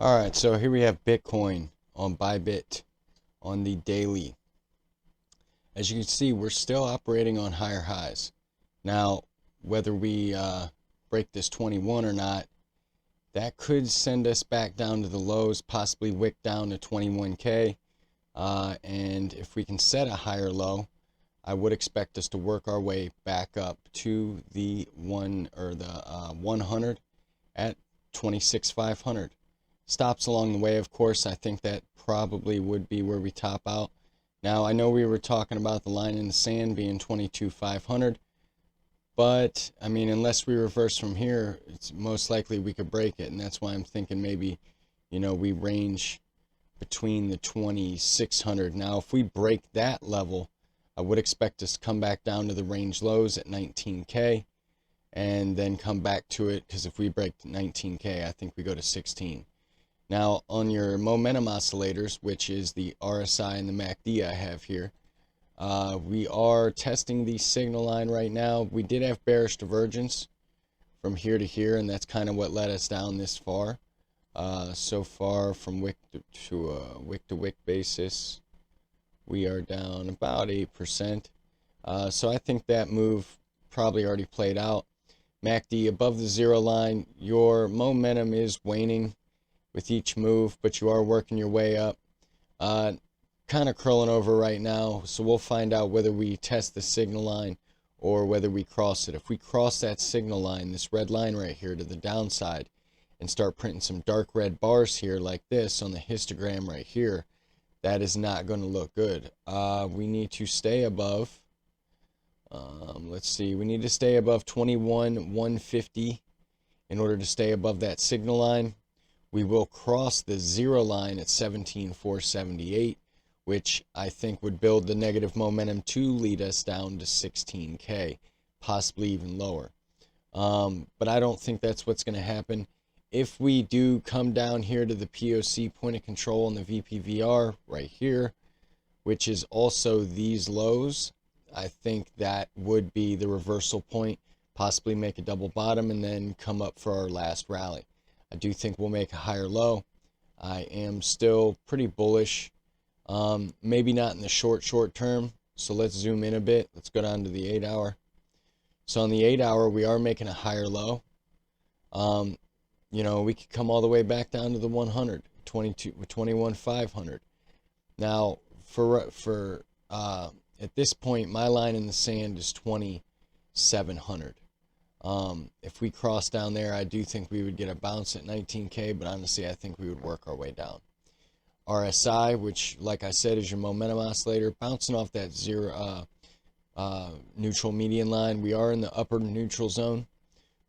All right, so here we have Bitcoin on Bybit on the daily. As you can see, we're still operating on higher highs. Now, whether we break this 21 or not, that could send us back down to the lows, possibly wick down to 21K. And if we can set a higher low, I would expect us to work our way back up to the 100 at 26,500. Stops along the way, of course. I think that probably would be where we top out. Now, I know we were talking about the line in the sand being 22,500, but I mean, unless we reverse from here, it's most likely we could break it, and that's why I'm thinking maybe, we range between the 2,600. Now, if we break that level, I would expect us to come back down to the range lows at 19K and then come back to it, because if we break 19K, I think we go to 16. Now, on your momentum oscillators, which is the RSI and the MACD I have here, we are testing the signal line right now. We did have bearish divergence from here to here, and that's kind of what led us down this far. So far, from wick to wick basis, we are down about 8%. So I think that move probably already played out. MACD above the zero line, your momentum is waning with each move, but you are working your way up. Kind of curling over right now, so we'll find out whether we test the signal line or whether we cross it. If we cross that signal line, this red line right here, to the downside, and start printing some dark red bars here like this on the histogram right here, that is not going to look good. We need to stay above, let's see, we need to stay above 21,150 in order to stay above that signal line. We will cross the zero line at 17,478, which I think would build the negative momentum to lead us down to 16K, possibly even lower. But I don't think that's what's going to happen. If we do come down here to the POC point of control on the VPVR right here, which is also these lows, I think that would be the reversal point, possibly make a double bottom and then come up for our last rally. I do think we'll make a higher low. I am still pretty bullish. Maybe not in the short term. So let's zoom in a bit. Let's go down to the 8 hour. So on the 8 hour, we are making a higher low. We could come all the way back down to the 100, 21,500. Now, for at this point, my line in the sand is 2,700. If we cross down there, I do think we would get a bounce at 19K, but honestly, I think we would work our way down. RSI, which, like I said, is your momentum oscillator, bouncing off that zero neutral median line. We are in the upper neutral zone,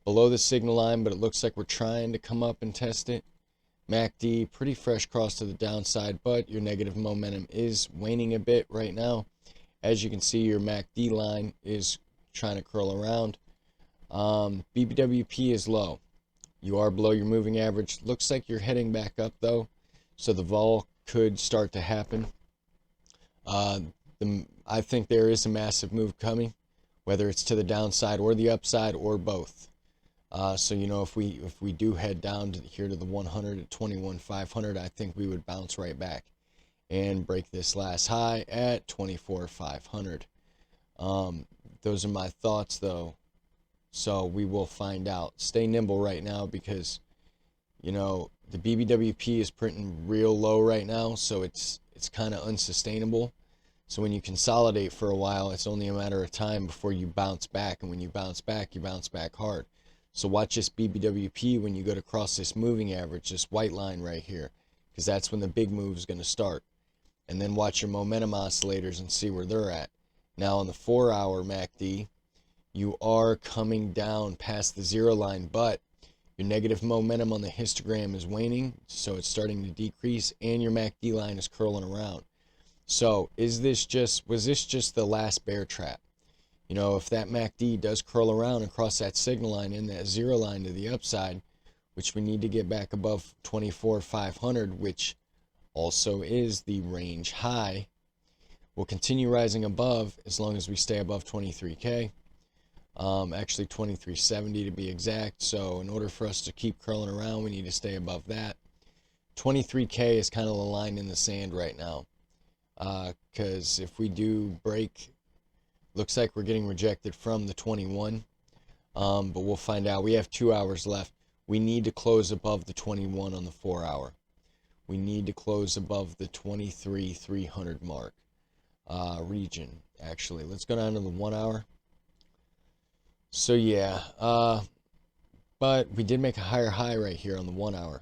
below the signal line, but it looks like we're trying to come up and test it. MACD, pretty fresh cross to the downside, but your negative momentum is waning a bit right now. As you can see, your MACD line is trying to curl around. BBWP is low. You are below your moving average. Looks like you're heading back up though, so the vol could start to happen. I think there is a massive move coming, whether it's to the downside or the upside or both. So if we do head down to here to the 100 at 21,500, I think we would bounce right back and break this last high at 24,500. Those are my thoughts though. So we will find out. Stay nimble right now because, the BBWP is printing real low right now, so it's kind of unsustainable. So when you consolidate for a while, it's only a matter of time before you bounce back, and when you bounce back hard. So watch this BBWP when you go to cross this moving average, this white line right here, because that's when the big move is going to start. And then watch your momentum oscillators and see where they're at. Now on the 4 hour MACD, you are coming down past the zero line, but your negative momentum on the histogram is waning, so it's starting to decrease, and your MACD line is curling around. So was this just the last bear trap? If that MACD does curl around and cross that signal line in that zero line to the upside, which we need to get back above 24,500, which also is the range high, we'll continue rising above as long as we stay above 23K. Actually 2370 to be exact. So in order for us to keep curling around, we need to stay above that. 23K is kind of the line in the sand right now. Because if we do break, looks like we're getting rejected from the 21. But we'll find out. We have 2 hours left. We need to close above the 21 on the 4 hour. We need to close above the 23,300 mark region, actually. Let's go down to the 1 hour. So yeah, but we did make a higher high right here on the 1 hour.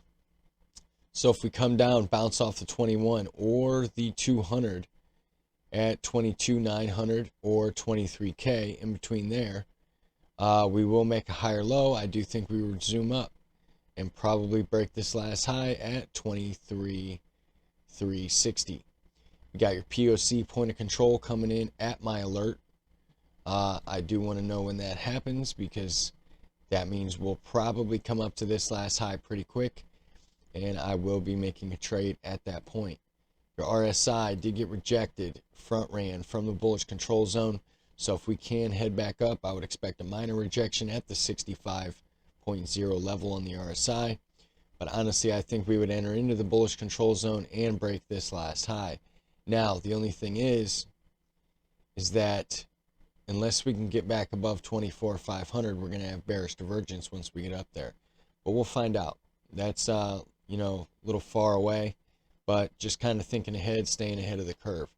So if we come down, bounce off the 21 or the 200 at 22,900 or 23K in between there, we will make a higher low. I do think we would zoom up and probably break this last high at 23,360. You got your POC point of control coming in at my alert. I do want to know when that happens, because that means we'll probably come up to this last high pretty quick, and I will be making a trade at that point. Your RSI did get rejected, front ran from the bullish control zone. So if we can head back up, I would expect a minor rejection at the 65.0 level on the RSI. But honestly, I think we would enter into the bullish control zone and break this last high. Now, the only thing is that unless we can get back above 24,500, we're going to have bearish divergence once we get up there. But we'll find out. That's, a little far away, but just kind of thinking ahead, staying ahead of the curve.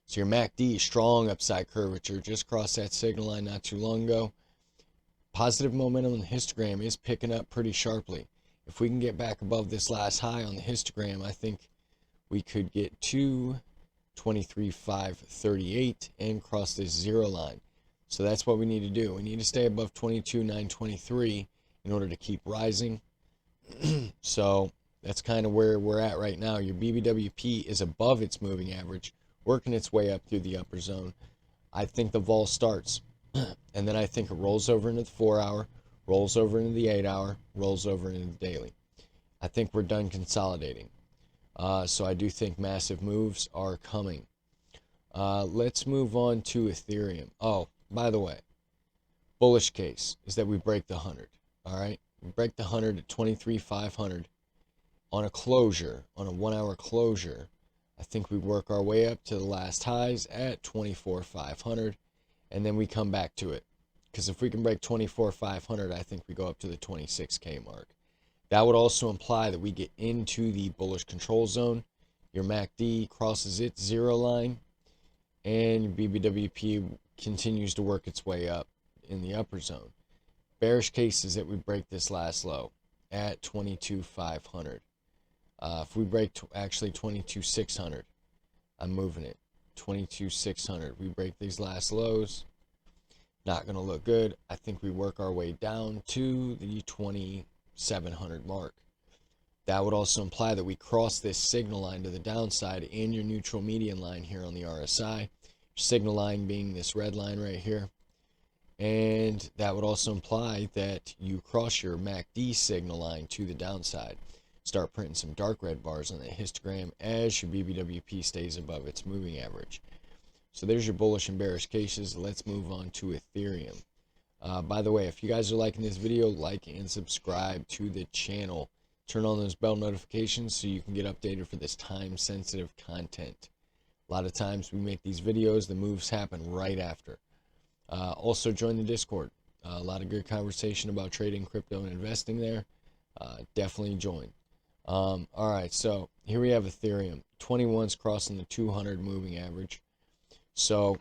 So your MACD, strong upside curvature, just crossed that signal line not too long ago. Positive momentum on the histogram is picking up pretty sharply. If we can get back above this last high on the histogram, I think we could get to 23,538 and cross this zero line. So that's what we need to do. We need to stay above 22,923 in order to keep rising. So that's kind of where we're at right now. Your BBWP is above its moving average, working its way up through the upper zone. I think the vol starts, and then I think it rolls over into the 4 hour, rolls over into the 8 hour, rolls over into the daily. I think we're done consolidating. So I do think massive moves are coming. Let's move on to Ethereum. Oh, by the way, bullish case is that we break the 100. All right, we break the 100 at 23,500 on a closure, on a 1 hour closure. I think we work our way up to the last highs at 24,500, and then we come back to it. Because if we can break 24,500, I think we go up to the 26K mark. That would also imply that we get into the bullish control zone. Your MACD crosses its zero line, and your BBWP continues to work its way up in the upper zone. Bearish case is that we break this last low at 22,500. If we break actually 22,600, I'm moving it. 22,600. We break these last lows. Not going to look good. I think we work our way down to the 2,700 mark. That would also imply that we cross this signal line to the downside and your neutral median line here on the RSI. Signal line being this red line right here. And that would also imply that you cross your MACD signal line to the downside. Start printing some dark red bars on the histogram as your BBWP stays above its moving average. So there's your bullish and bearish cases. Let's move on to Ethereum. By the way, if you guys are liking this video, like and subscribe to the channel. Turn on those bell notifications so you can get updated for this time-sensitive content. A lot of times we make these videos, the moves happen right after. Also join the Discord. A lot of good conversation about trading, crypto, and investing there. Definitely join. All right, so here we have Ethereum. 21's crossing the 200 moving average. So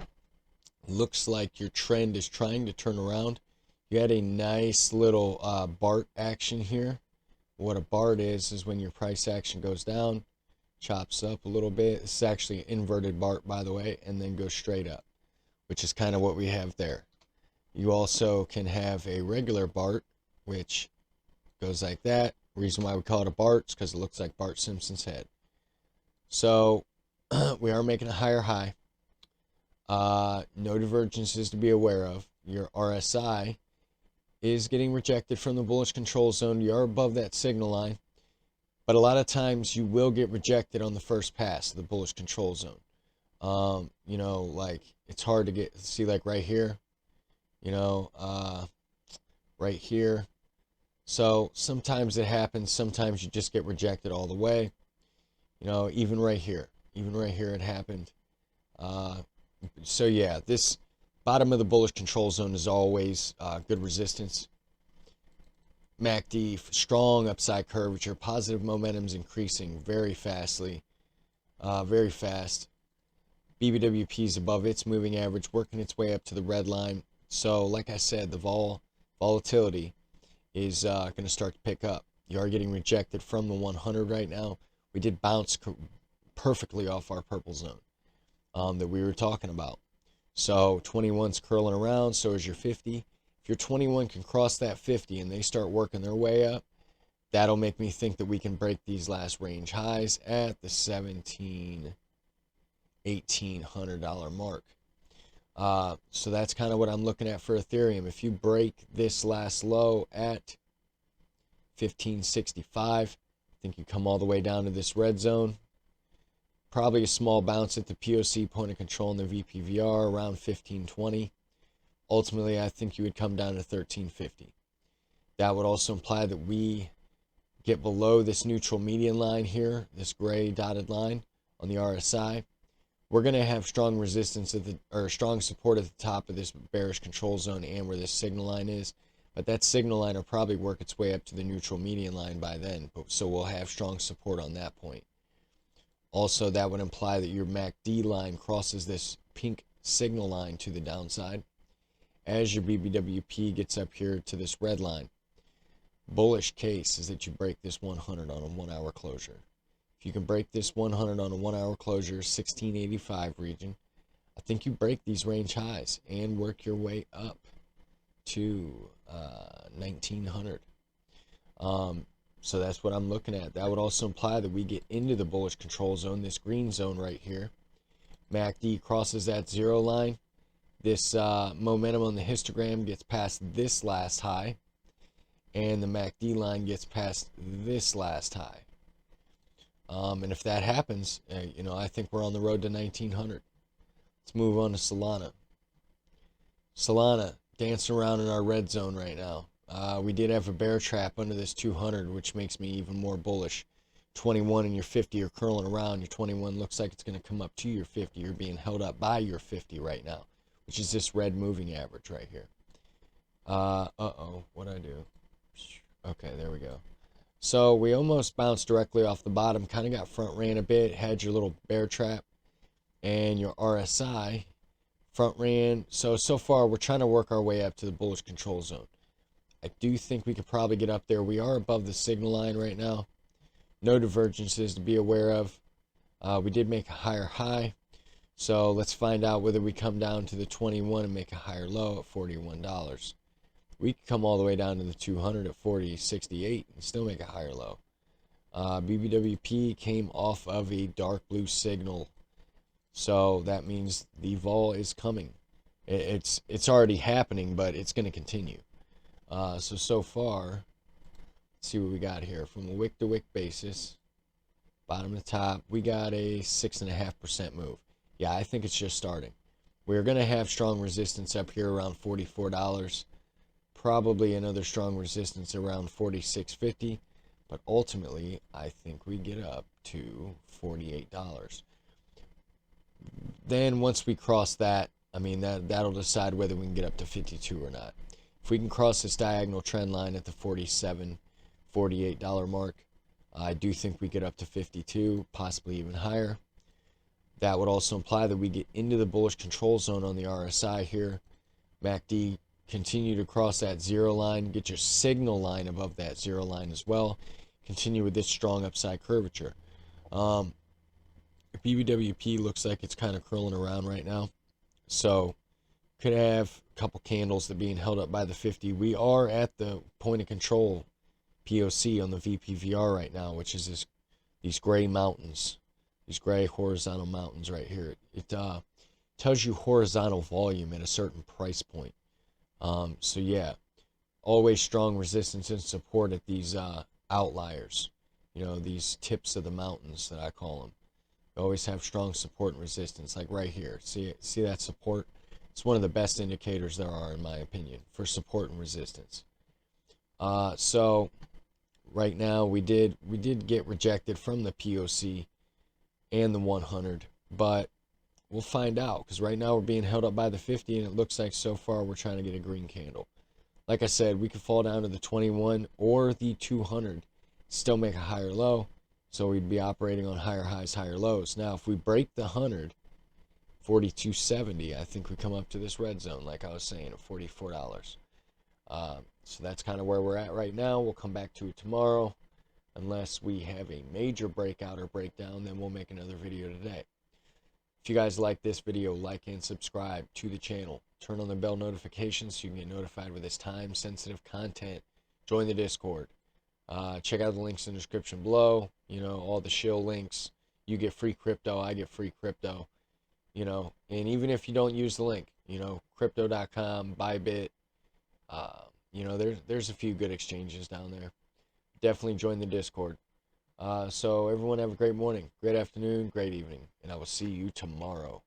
looks like your trend is trying to turn around. You had a nice little BART action here. What a BART is when your price action goes down, chops up a little bit. It's actually an inverted BART, by the way, and then goes straight up, which is kind of what we have there. You also can have a regular BART, which goes like that. Reason why we call it a BART is because it looks like Bart Simpson's head. So we are making a higher high. No divergences to be aware of. Your RSI is getting rejected from the bullish control zone. You are above that signal line, but a lot of times you will get rejected on the first pass of the bullish control zone. Like it's hard to see, like right here, right here. So sometimes it happens. Sometimes you just get rejected all the way. You know, even right here it happened. So yeah, this bottom of the bullish control zone is always good resistance. MACD, strong upside curvature, positive momentum's increasing very fastly, very fast. BBWP is above its moving average, working its way up to the red line. So, like I said, the volatility is going to start to pick up. You are getting rejected from the 100 right now. We did bounce perfectly off our purple zone that we were talking about. So 21's curling around, so is your 50. If your 21 can cross that 50 and they start working their way up, that'll make me think that we can break these last range highs at the $1,800 mark. So that's kind of what I'm looking at for Ethereum. If you break this last low at 1565, I think you come all the way down to this red zone. Probably a small bounce at the POC point of control in the VPVR around 1520. Ultimately, I think you would come down to 1350. That would also imply that we get below this neutral median line here, this gray dotted line on the RSI. We're going to have strong resistance at strong support at the top of this bearish control zone and where this signal line is. But that signal line will probably work its way up to the neutral median line by then. So we'll have strong support on that point. Also, that would imply that your MACD line crosses this pink signal line to the downside as your BBWP gets up here to this red line. Bullish case is that you break this 100 on a 1 hour closure. If you can break this 100 on a 1 hour closure, 1685 region, I think you break these range highs and work your way up to 1900. So that's what I'm looking at. That would also imply that we get into the bullish control zone, this green zone right here. MACD crosses that zero line. This momentum on the histogram gets past this last high, and the MACD line gets past this last high. And if that happens, you know, I think we're on the road to 1900. Let's move on to Solana. Solana dancing around in our red zone right now. We did have a bear trap under this 200, which makes me even more bullish. 21 and your 50 are curling around. Your 21 looks like it's going to come up to your 50. You're being held up by your 50 right now, which is this red moving average right here. What'd I do? Okay, there we go. So we almost bounced directly off the bottom, kind of got front ran a bit, had your little bear trap, and your RSI front ran. So far we're trying to work our way up to the bullish control zone. I do think we could probably get up there. We are above the signal line right now. No divergences to be aware of. We did make a higher high. So let's find out whether we come down to the 21 and make a higher low at $41. We could come all the way down to the 200 at 40.68 and still make a higher low. BBWP came off of a dark blue signal. So that means the vol is coming. It's already happening, but it's going to continue. So far, let's see what we got here. From a wick to wick basis, bottom to top, we got a 6.5% move. Yeah, I think it's just starting. We're going to have strong resistance up here around $44. Probably another strong resistance around $46.50. But ultimately, I think we get up to $48. Then once we cross that, I mean, that'll decide whether we can get up to 52 or not. If we can cross this diagonal trend line at the $47, $48 mark, I do think we get up to 52, possibly even higher. That would also imply that we get into the bullish control zone on the RSI here. MACD continue to cross that zero line, get your signal line above that zero line as well. Continue with this strong upside curvature. BBWP looks like it's kind of curling around right now. So could have a couple candles that are being held up by the 50. We are at the point of control POC on the VPVR right now, which is these gray mountains, these gray horizontal mountains right here. It tells you horizontal volume at a certain price point. So yeah, always strong resistance and support at these outliers, you know, these tips of the mountains that I call them. You always have strong support and resistance, like right here. See that support? It's one of the best indicators there are, in my opinion, for support and resistance. So right now we did get rejected from the POC and the 100, but we'll find out, because right now we're being held up by the 50, and it looks like so far we're trying to get a green candle. Like I said, we could fall down to the 21 or the 200, still make a higher low, so we'd be operating on higher highs, higher lows. Now, if we break the 100, 42.70, I think we come up to this red zone, like I was saying, at $44. So that's kind of where we're at right now. We'll come back to it tomorrow. Unless we have a major breakout or breakdown, then we'll make another video today. If you guys like this video, like and subscribe to the channel. Turn on the bell notifications so you can get notified with this time-sensitive content. Join the Discord. Check out the links in the description below. You know, all the shill links. You get free crypto, I get free crypto. You know, and even if you don't use the link, you know, crypto.com, Bybit, you know, there's a few good exchanges down there. Definitely join the Discord. So everyone have a great morning, great afternoon, great evening, and I will see you tomorrow.